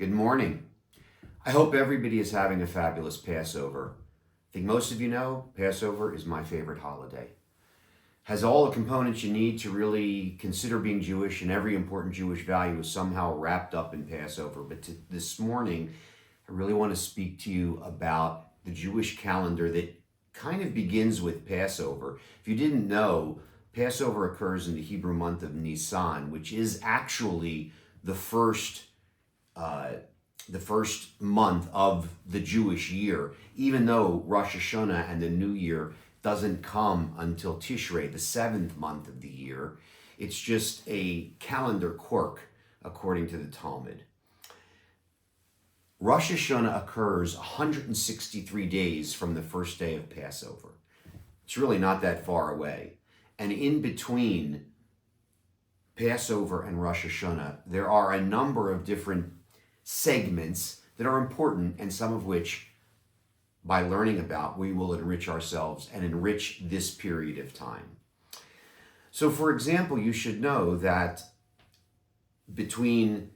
Good morning. I hope everybody is having a fabulous Passover. I think most of you know Passover is my favorite holiday. Has all the components you need to really consider being Jewish, and every important Jewish value is somehow wrapped up in Passover. But this morning, I really want to speak to you about the Jewish calendar that kind of begins with Passover. If you didn't know, Passover occurs in the Hebrew month of Nisan, which is actually the first month of the Jewish year, even though Rosh Hashanah and the New Year doesn't come until Tishrei, the seventh month of the year. It's just a calendar quirk, according to the Talmud. Rosh Hashanah occurs 163 days from the first day of Passover. It's really not that far away. And in between Passover and Rosh Hashanah, there are a number of different segments that are important, and some of which, by learning about, we will enrich ourselves and enrich this period of time. So, for example, you should know that between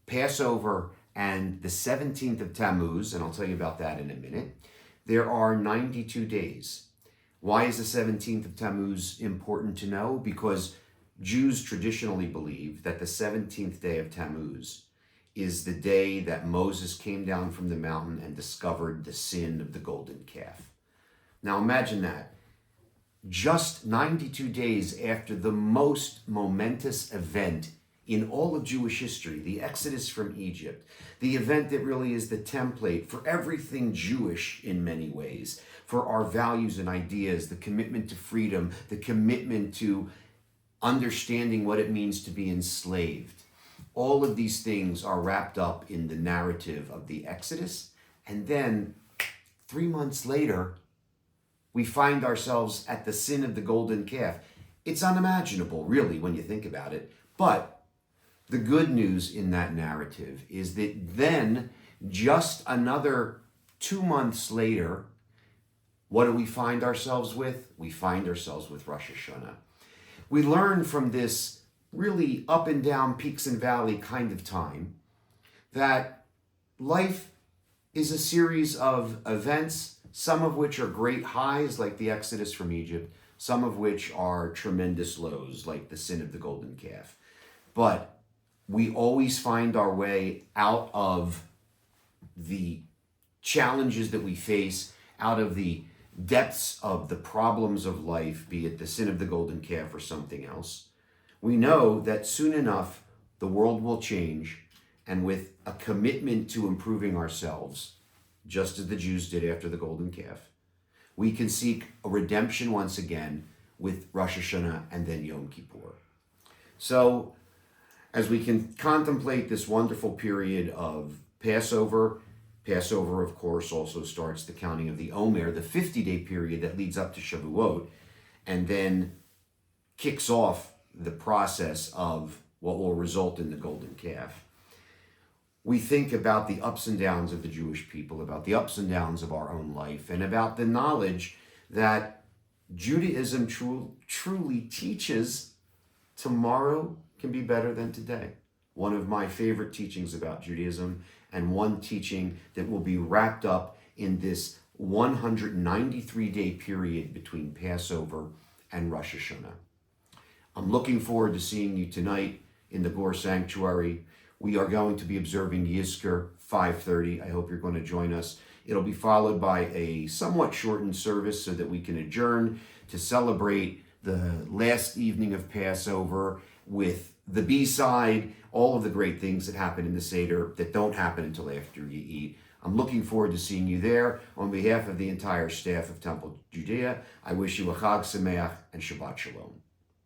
Passover and the 17th of Tammuz, and I'll tell you about that in a minute, there are 92 days. Why is the 17th of Tammuz important to know? Because Jews traditionally believe that the 17th day of Tammuz is the day that Moses came down from the mountain and discovered the sin of the golden calf. Now imagine that. Just 92 days after the most momentous event in all of Jewish history, the Exodus from Egypt, the event that really is the template for everything Jewish in many ways, for our values and ideas, the commitment to freedom, the commitment to understanding what it means to be enslaved. All of these things are wrapped up in the narrative of the Exodus. And then 3 months later, we find ourselves at the sin of the golden calf. It's unimaginable, really, when you think about it. But the good news in that narrative is that then, just another 2 months later, what do we find ourselves with? We find ourselves with Rosh Hashanah. We learn from this really up and down, peaks and valley kind of time, that life is a series of events, some of which are great highs, like the Exodus from Egypt, some of which are tremendous lows, like the sin of the golden calf. But we always find our way out of the challenges that we face, out of the depths of the problems of life, be it the sin of the golden calf or something else. We know that soon enough, the world will change, and with a commitment to improving ourselves, just as the Jews did after the golden calf, we can seek a redemption once again with Rosh Hashanah and then Yom Kippur. So, as we can contemplate this wonderful period of Passover, of course, also starts the counting of the Omer, the 50-day period that leads up to Shavuot, and then kicks off the process of what will result in the golden calf. We think about the ups and downs of the Jewish people, about the ups and downs of our own life, and about the knowledge that Judaism truly teaches tomorrow can be better than today. One of my favorite teachings about Judaism, and one teaching that will be wrapped up in this 193-day period between Passover and Rosh Hashanah. I'm looking forward to seeing you tonight in the Gur Sanctuary. We are going to be observing Yizkor 5:30. I hope you're going to join us. It'll be followed by a somewhat shortened service so that we can adjourn to celebrate the last evening of Passover with the B-side, all of the great things that happen in the Seder that don't happen until after you eat. I'm looking forward to seeing you there. On behalf of the entire staff of Temple Judea, I wish you a Chag Sameach and Shabbat Shalom.